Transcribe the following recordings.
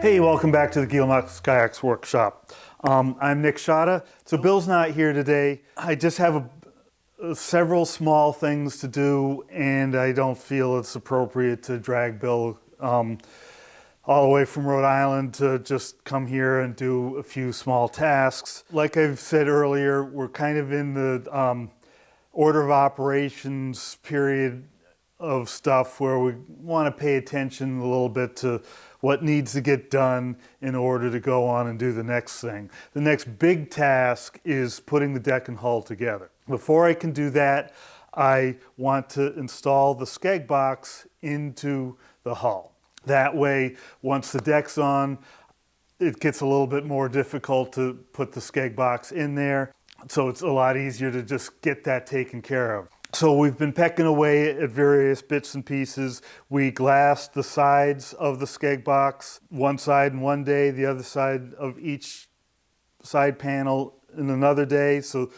Hey, welcome back to the Guillemot Kayaks workshop. I'm Nick Schade. So Bill's not here today. I just have several small things to do, and I don't feel it's appropriate to drag Bill all the way from Rhode Island to just come here and do a few small tasks. Like I've said earlier, we're kind of in the order of operations period of stuff where we want to pay attention a little bit to what needs to get done in order to go on and do the next thing. The next big task is putting the deck and hull together. Before I can do that, I want to install the Skeg Box into the hull. That way, once the deck's on, it gets a little bit more difficult to put the Skeg Box in there. So it's a lot easier to just get that taken care of. So we've been pecking away at various bits and pieces. We glassed the sides of the Skeg Box, one side in one day, the other side of each side panel in another day. So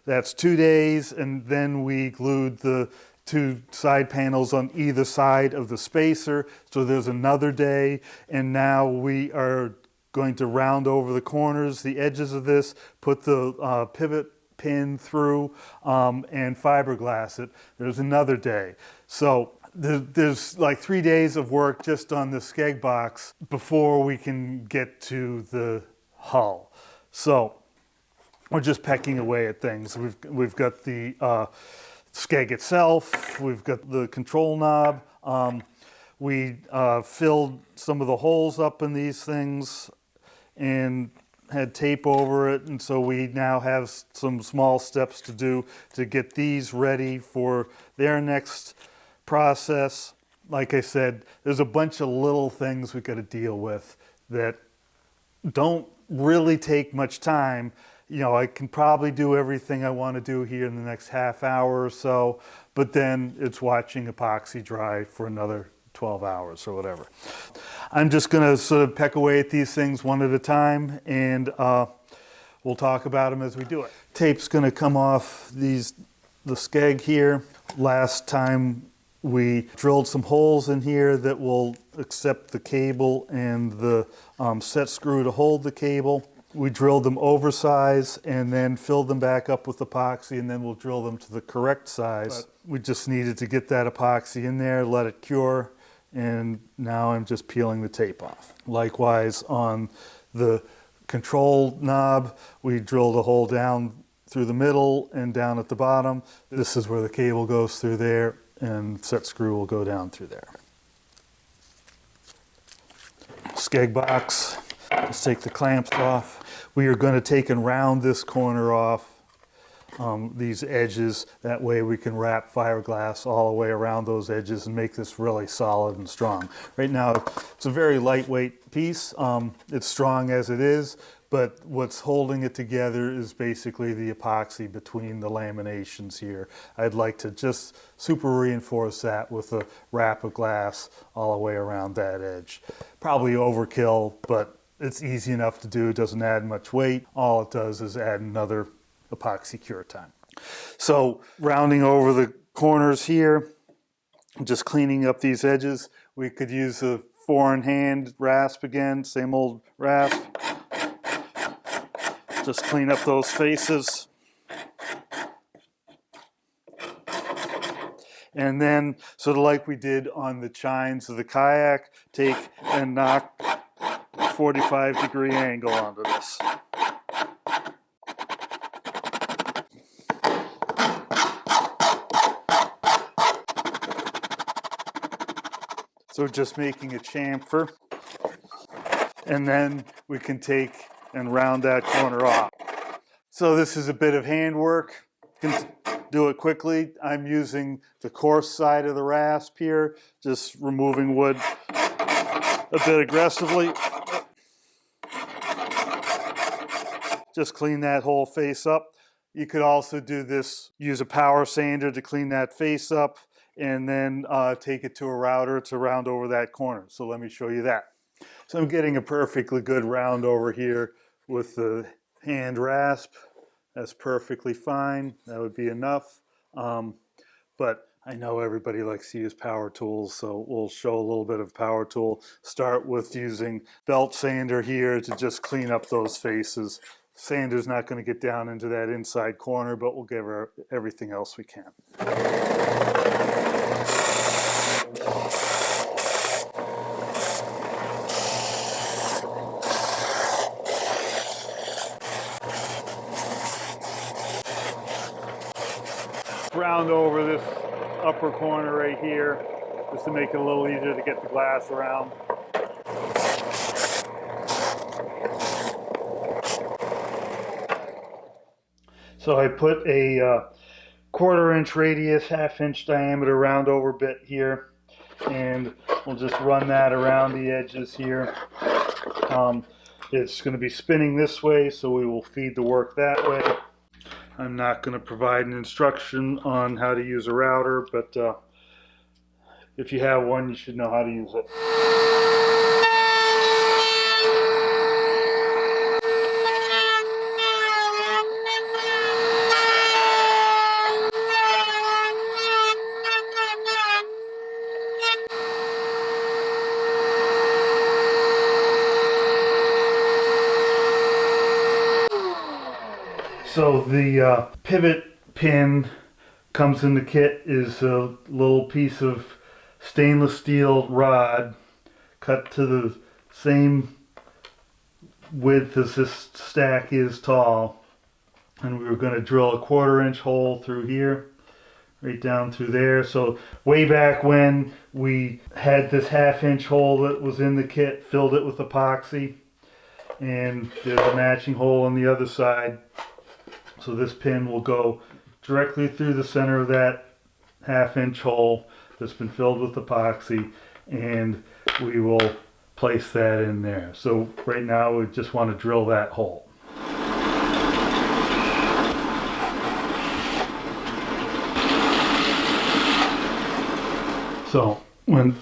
that's 2 days, and then we glued the two side panels on either side of the spacer. So there's another day, and now we are going to round over the corners, the edges of this, put the pivot pin through and fiberglass it. There's another day. So there's like 3 days of work just on the Skeg Box before we can get to the hull. So we're just pecking away at things. We've got the Skeg itself, we've got the control knob. We filled some of the holes up in these things and had tape over it, and so we now have some small steps to do to get these ready for their next process. Like I said, there's a bunch of little things we got to deal with that don't really take much time. You know, I can probably do everything I want to do here in the next half hour or so, but then it's watching epoxy dry for another 12 hours or whatever. I'm just going to sort of peck away at these things one at a time, and we'll talk about them as we do it. Tape's going to come off the Skeg here. Last time we drilled some holes in here that will accept the cable and the set screw to hold the cable. We drilled them oversize and then filled them back up with epoxy, and then we'll drill them to the correct size. But we just needed to get that epoxy in there, let it cure, and now I'm just peeling the tape off. Likewise, on the control knob, we drilled a hole down through the middle and down at the bottom. This is where the cable goes through there, and set screw will go down through there. Skeg Box, let's take the clamps off. We are going to take and round this corner off, these edges. That way we can wrap fiberglass all the way around those edges and make this really solid and strong. Right now it's a very lightweight piece. It's strong as it is, but what's holding it together is basically the epoxy between the laminations here. I'd like to just super reinforce that with a wrap of glass all the way around that edge. Probably overkill, but it's easy enough to do. It doesn't add much weight. All it does is add another epoxy cure time. So rounding over the corners here, just cleaning up these edges. We could use a 4-in-hand rasp again, same old rasp. Just clean up those faces. And then, sort of like we did on the chines of the kayak, take and knock a 45-degree angle onto this. So just making a chamfer, and then we can take and round that corner off. So this is a bit of handwork. You can do it quickly. I'm using the coarse side of the rasp here, just removing wood a bit aggressively. Just clean that whole face up. You could also do this, use a power sander to clean that face up, and then take it to a router to round over that corner. So let me show you that. So I'm getting a perfectly good round over here with the hand rasp. That's perfectly fine. That would be enough. But I know everybody likes to use power tools, so we'll show a little bit of power tool. Start with using belt sander here to just clean up those faces. Sander's not going to get down into that inside corner, but we'll give her everything else we can. Round over this upper corner right here, just to make it a little easier to get the glass around. So I put a 1/4 inch radius, 1/2 inch diameter round over bit here, and we'll just run that around the edges here. It's going to be spinning this way, so we will feed the work that way. I'm not going to provide an instruction on how to use a router, but if you have one, you should know how to use it. So the pivot pin comes in the kit is a little piece of stainless steel rod cut to the same width as this stack is tall, and we were going to drill a 1/4 inch hole through here, right down through there. So way back when we had this 1/2 inch hole that was in the kit, filled it with epoxy, and there's a matching hole on the other side. So this pin will go directly through the center of that 1/2 inch hole that's been filled with epoxy, and we will place that in there. So right now we just want to drill that hole. So when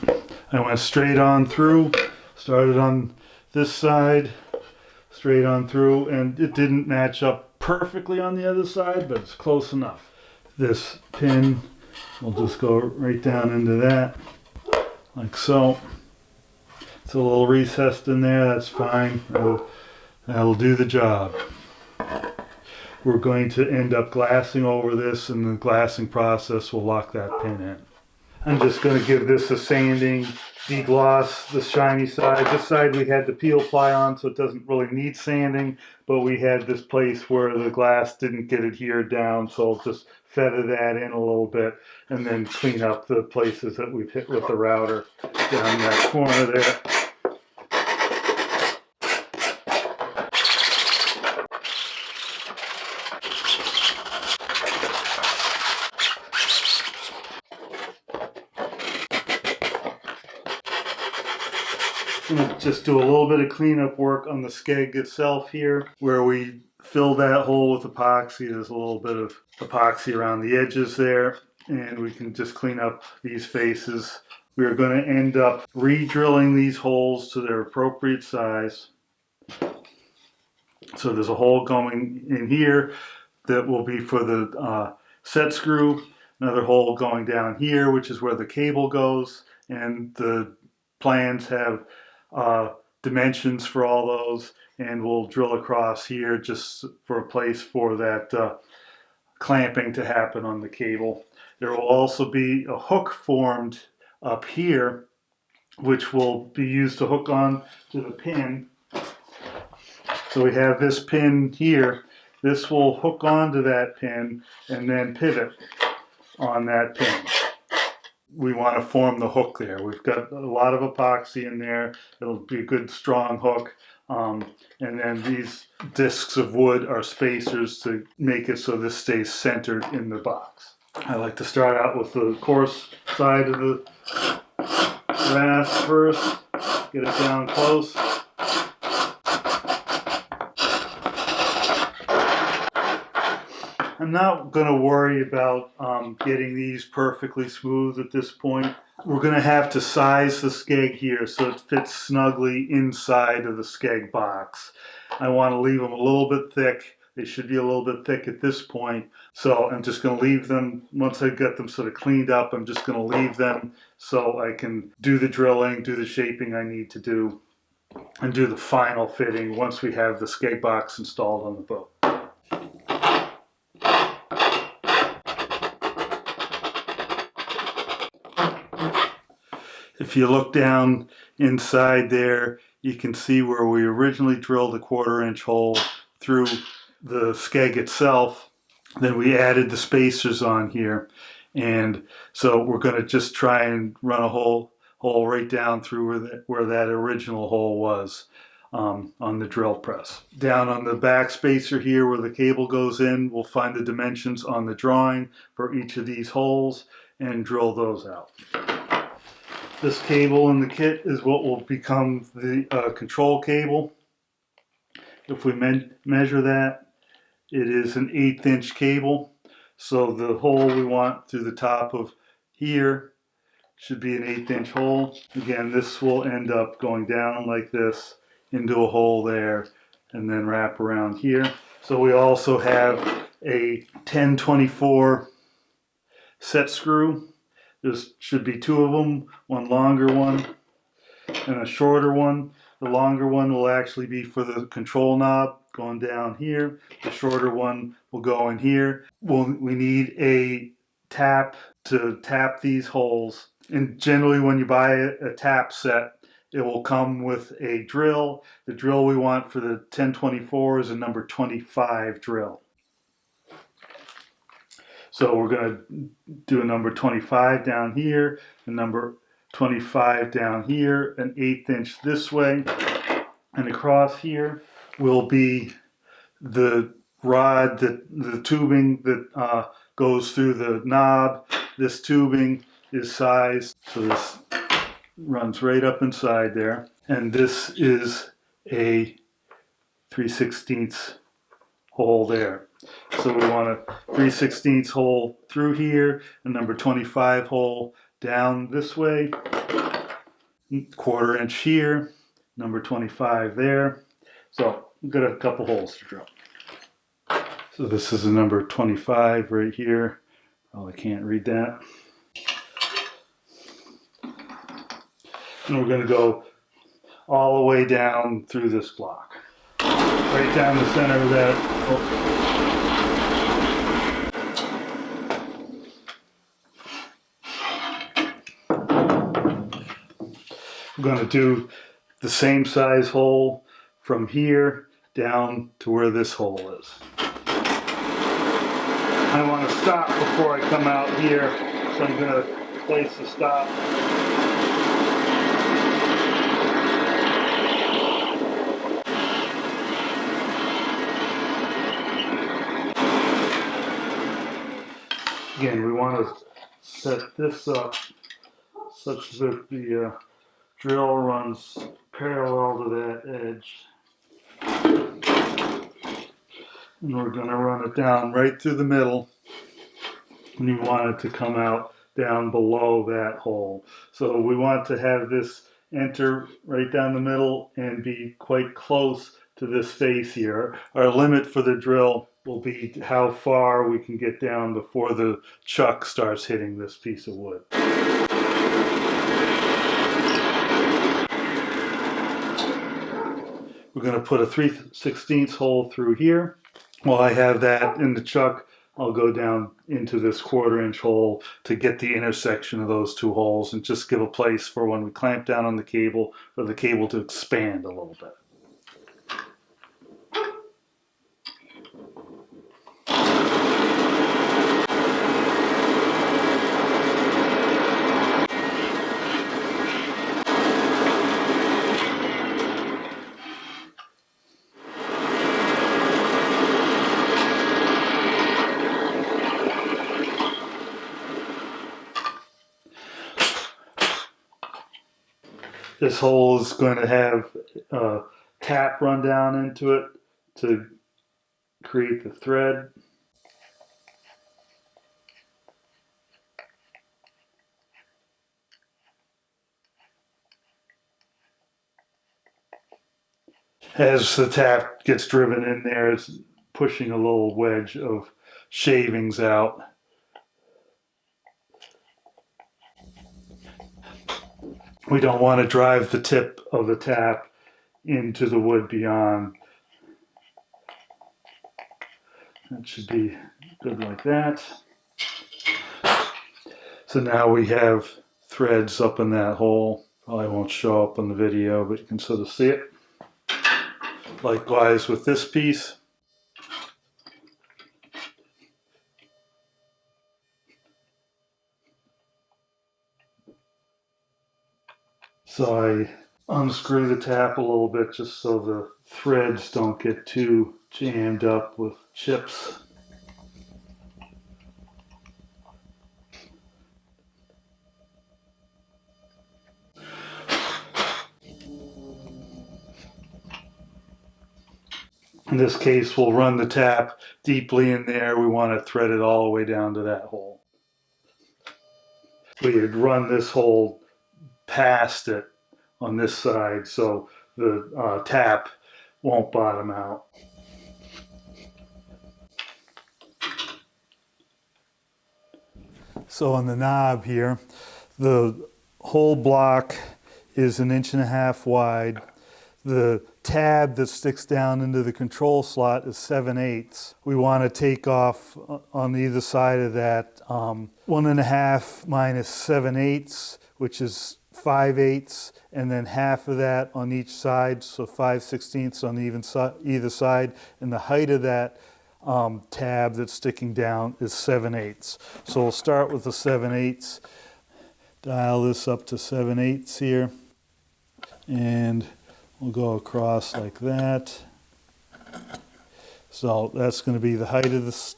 I went straight on through, started on this side, straight on through, and it didn't match up perfectly on the other side, but it's close enough. This pin will just go right down into that, like so. It's a little recessed in there, that's fine. That'll do the job. We're going to end up glassing over this, and the glassing process will lock that pin in. I'm just going to give this a sanding, degloss the shiny side. This side we had the peel ply on, so it doesn't really need sanding, but we had this place where the glass didn't get adhered down, so I'll just feather that in a little bit and then clean up the places that we've hit with the router down that corner there. I'm going to just do a little bit of cleanup work on the skeg itself here, where we filled that hole with epoxy. There's a little bit of epoxy around the edges there, and we can just clean up these faces. We are going to end up re-drilling these holes to their appropriate size. So there's a hole going in here that will be for the set screw, another hole going down here, which is where the cable goes, and the plans have dimensions for all those, and we'll drill across here just for a place for that clamping to happen on the cable. There will also be a hook formed up here, which will be used to hook on to the pin. So we have this pin here. This will hook onto that pin and then pivot on that pin. We want to form the hook there. We've got a lot of epoxy in there. It'll be a good strong hook. And then these discs of wood are spacers to make it so this stays centered in the box. I like to start out with the coarse side of the brass first. Get it down close. I'm not going to worry about getting these perfectly smooth at this point. We're going to have to size the skeg here so it fits snugly inside of the skeg box. I want to leave them a little bit thick. They should be a little bit thick at this point. So I'm just going to leave them, once I get them sort of cleaned up, I'm just going to leave them so I can do the drilling, do the shaping I need to do, and do the final fitting once we have the Skeg Box installed on the boat. If you look down inside there, you can see where we originally drilled a 1/4-inch hole through the skeg itself. Then we added the spacers on here. And so we're going to just try and run a hole right down through where that original hole was on the drill press. Down on the back spacer here where the cable goes in, we'll find the dimensions on the drawing for each of these holes and drill those out. This cable in the kit is what will become the control cable. If we measure that, it is an 1/8-inch cable. So the hole we want through the top of here should be an 1/8-inch hole. Again, this will end up going down like this into a hole there and then wrap around here. So we also have a 1024 set screw. There should be 2 of them, one longer one and a shorter one. The longer one will actually be for the control knob going down here. The shorter one will go in here. We need a tap to tap these holes. And generally when you buy a tap set, it will come with a drill. The drill we want for the 1024 is a number 25 drill. So we're going to do a number 25 down here, a number 25 down here, an 1/8 inch this way, and across here will be the rod, the tubing that goes through the knob. This tubing is sized, so this runs right up inside there, and this is a 3/16 hole there. So we want a 3/16 hole through here, a number 25 hole down this way, 1/4 inch here, number 25 there. So we've got a couple holes to drill. So this is a number 25 right here. Oh, I can't read that. And we're going to go all the way down through this block. Right down the center of that. Oh. We're going to do the same size hole from here down to where this hole is. I want to stop before I come out here, so I'm going to place the stop. Again, we want to set this up such that the drill runs parallel to that edge. And we're going to run it down right through the middle. And you want it to come out down below that hole. So we want to have this enter right down the middle and be quite close to this face here. Our limit for the drill will be how far we can get down before the chuck starts hitting this piece of wood. We're going to put a 3/16 hole through here. While I have that in the chuck, I'll go down into this 1/4 inch hole to get the intersection of those 2 holes and just give a place for when we clamp down on the cable for the cable to expand a little bit. This hole is going to have a tap run down into it to create the thread. As the tap gets driven in there, it pushing a little wedge of shavings out. We don't want to drive the tip of the tap into the wood beyond. That should be good like that. So now we have threads up in that hole. Probably won't show up on the video, but you can sort of see it. Likewise with this piece. So I unscrew the tap a little bit just so the threads don't get too jammed up with chips. In this case, we'll run the tap deeply in there. We want to thread it all the way down to that hole. We had run this hole past it on this side so the tap won't bottom out. So on the knob here, the whole block is 1.5 inches wide. The tab that sticks down into the control slot is 7/8. We want to take off on either side of that 1.5 minus 7/8, which is 5/8, and then half of that on each side, so 5/16 on either side. And the height of that tab that's sticking down is 7/8. So we'll start with the 7/8. Dial this up to 7/8 here, and we'll go across like that. So that's going to be the height of the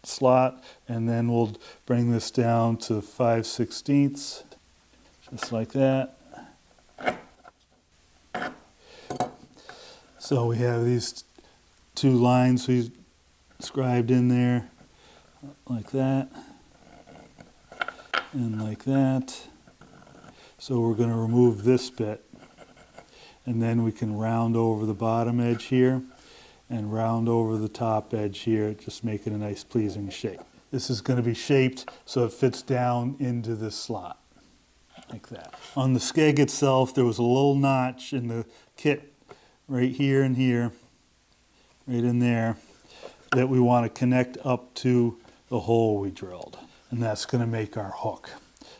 slot, and then we'll bring this down to 5/16, just like that. So we have these two lines we scribed in there, like that, and like that. So we're going to remove this bit. And then we can round over the bottom edge here and round over the top edge here, just make it a nice pleasing shape. This is going to be shaped so it fits down into this slot, like that. On the Skeg itself, there was a little notch in the kit right here and here, right in there, that we want to connect up to the hole we drilled. And that's going to make our hook.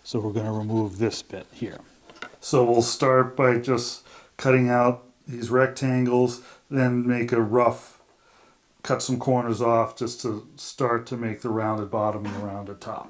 So we're going to remove this bit here. So we'll start by just cutting out these rectangles, then make a rough, cut some corners off just to start to make the rounded bottom and the rounded top.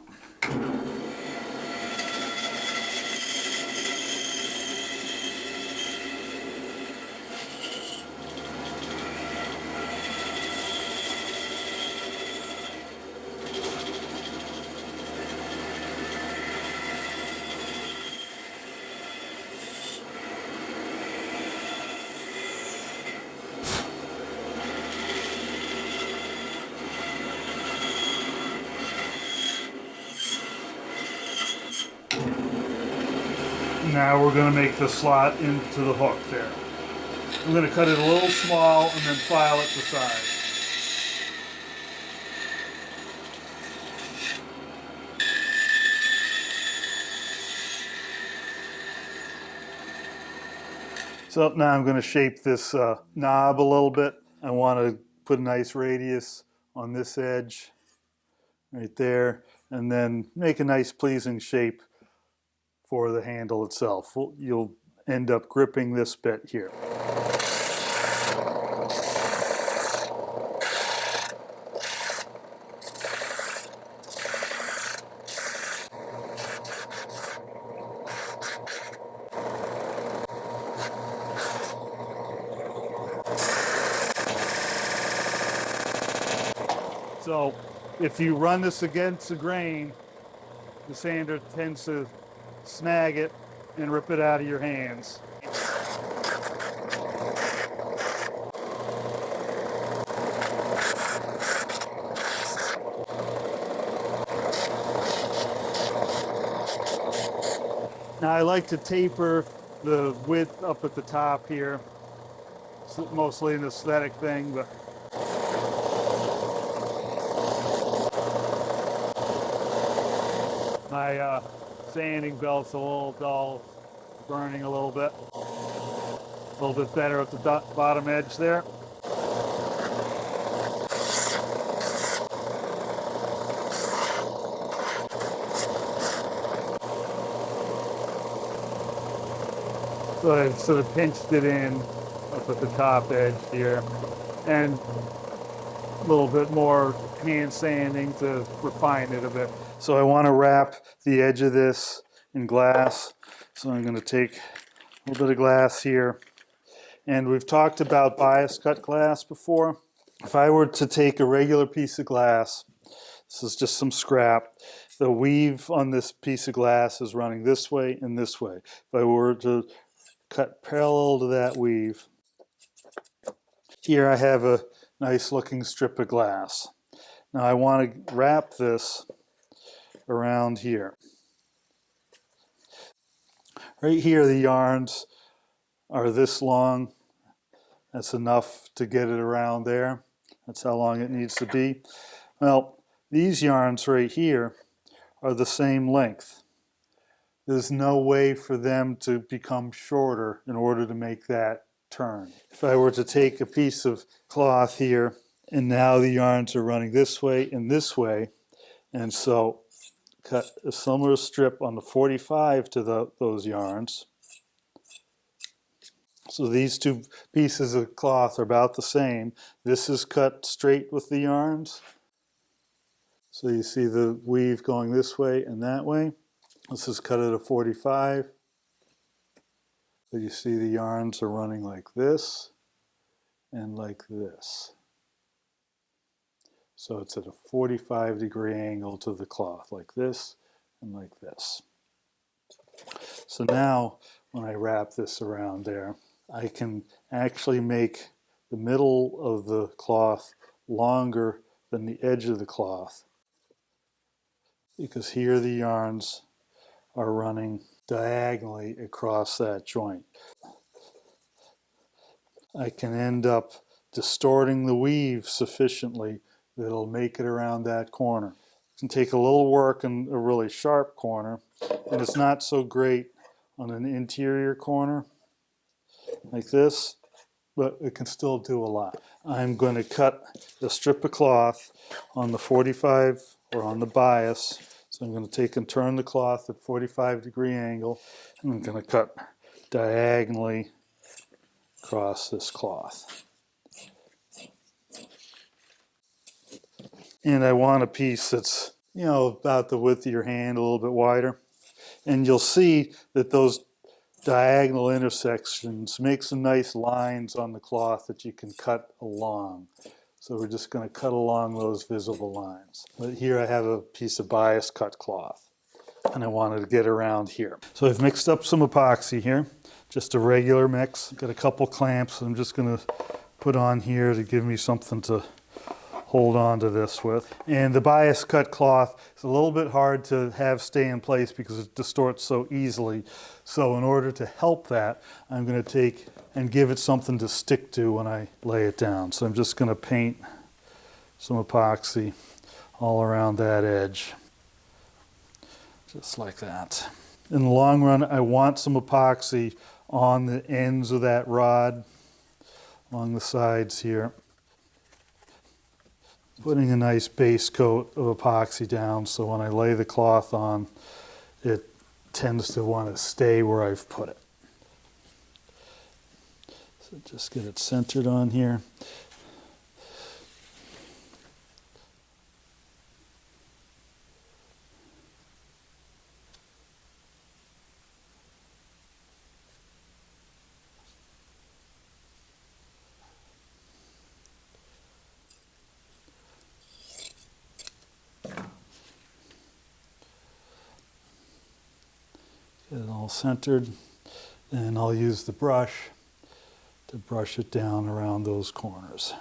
Now we're going to make the slot into the hook there. I'm going to cut it a little small and then file it to size. So now I'm going to shape this knob a little bit. I want to put a nice radius on this edge right there, and then make a nice pleasing shape for the handle itself. You'll end up gripping this bit here. So if you run this against the grain, the sander tends to snag it and rip it out of your hands. Now I like to taper the width up at the top here. It's mostly an aesthetic thing, but my sanding belt's a little dull, burning a little bit. A little bit better at the bottom edge there. So I sort of pinched it in up at the top edge here, and a little bit more hand sanding to refine it a bit. So I want to wrap the edge of this in glass. So I'm going to take a little bit of glass here. And we've talked about bias cut glass before. If I were to take a regular piece of glass, this is just some scrap, the weave on this piece of glass is running this way and this way. If I were to cut parallel to that weave, here I have a nice looking strip of glass. Now I want to wrap this around here. Right here the yarns are this long. That's enough to get it around there. That's how long it needs to be. Well, these yarns right here are the same length. There's no way for them to become shorter in order to make that turn. If I were to take a piece of cloth here, and now the yarns are running this way and this way, and so cut a similar strip on the 45 to those yarns. So these two pieces of cloth are about the same. This is cut straight with the yarns. So you see the weave going this way and that way. This is cut at a 45. But you see the yarns are running like this and like this. So it's at a 45-degree angle to the cloth, like this and like this. So now when I wrap this around there, I can actually make the middle of the cloth longer than the edge of the cloth, because here the yarns are running diagonally across that joint. I can end up distorting the weave sufficiently that it'll make it around that corner. It can take a little work in a really sharp corner, and it's not so great on an interior corner like this, but it can still do a lot. I'm going to cut a strip of cloth on the 45 or on the bias. So I'm going to take and turn the cloth at 45-degree angle, and I'm going to cut diagonally across this cloth. And I want a piece that's, about the width of your hand, a little bit wider. And you'll see that those diagonal intersections make some nice lines on the cloth that you can cut along. So we're just going to cut along those visible lines. But here I have a piece of bias cut cloth, and I wanted to get around here. So I've mixed up some epoxy here, just a regular mix. Got a couple clamps I'm just going to put on here to give me something to hold on to this with. And the bias cut cloth is a little bit hard to have stay in place because it distorts so easily. So in order to help that, I'm going to take and give it something to stick to when I lay it down. So I'm just going to paint some epoxy all around that edge, just like that. In the long run, I want some epoxy on the ends of that rod, along the sides here. Putting a nice base coat of epoxy down so when I lay the cloth on, it tends to want to stay where I've put it. So just get it centered on here. Get it all centered, and I'll use the brush to brush it down around those corners.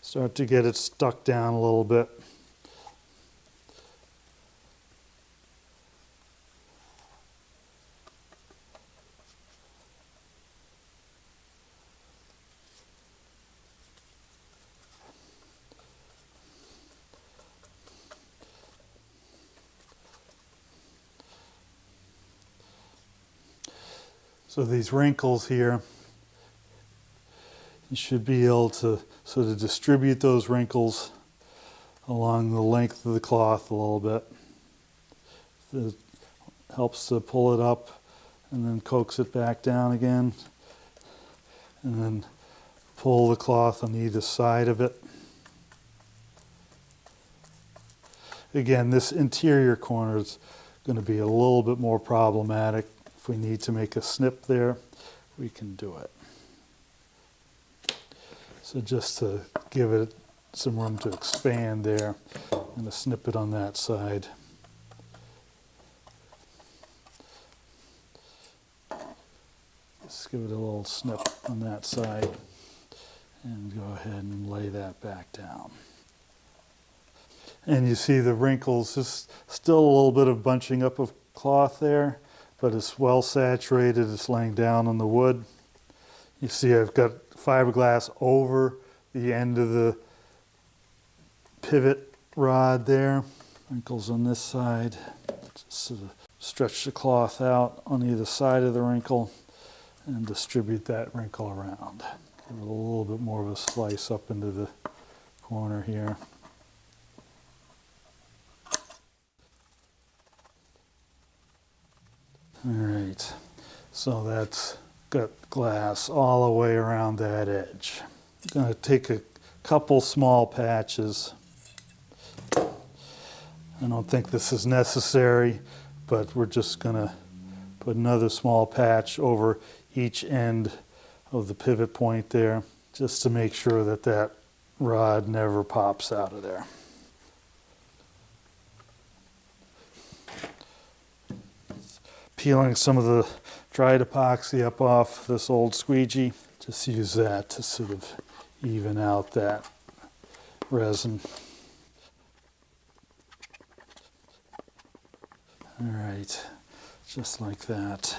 Start to get it stuck down a little bit. So these wrinkles here, you should be able to sort of distribute those wrinkles along the length of the cloth a little bit. It helps to pull it up and then coax it back down again, and then pull the cloth on either side of it. Again, this interior corner is going to be a little bit more problematic. If we need to make a snip there, we can do it. So just to give it some room to expand there, I'm going to snip it on that side. Just give it a little snip on that side and go ahead and lay that back down. And you see the wrinkles, just still a little bit of bunching up of cloth there, but it's well saturated, it's laying down on the wood. You see I've got fiberglass over the end of the pivot rod there. Wrinkles on this side. Just sort of stretch the cloth out on either side of the wrinkle and distribute that wrinkle around. Give it a little bit more of a slice up into the corner here. All right, so that's got glass all the way around that edge. I'm going to take a couple small patches. I don't think this is necessary, but we're just going to put another small patch over each end of the pivot point there, just to make sure that that rod never pops out of there. Peeling some of the dried epoxy up off this old squeegee. Just use that to sort of even out that resin. All right, just like that.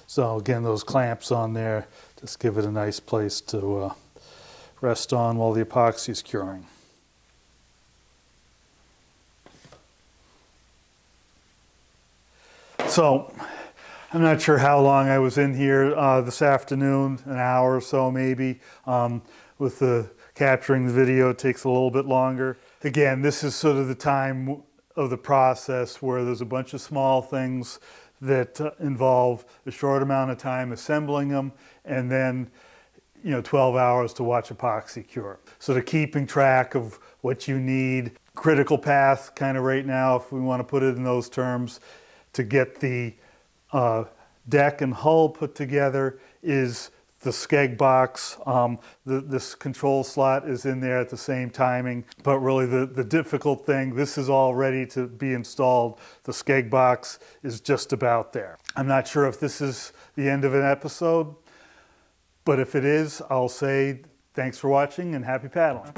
So again, those clamps on there, just give it a nice place to rest on while the epoxy is curing. So, I'm not sure how long I was in here this afternoon, an hour or so maybe. With the capturing the video, it takes a little bit longer. Again, this is sort of the time of the process where there's a bunch of small things that involve a short amount of time assembling them, and then 12 hours to watch epoxy cure. So to keeping track of what you need, critical path kind of right now, if we want to put it in those terms, to get the deck and hull put together is the Skeg Box. This control slot is in there at the same timing, but really the difficult thing, this is all ready to be installed. The Skeg Box is just about there. I'm not sure if this is the end of an episode, but if it is, I'll say thanks for watching and happy paddling.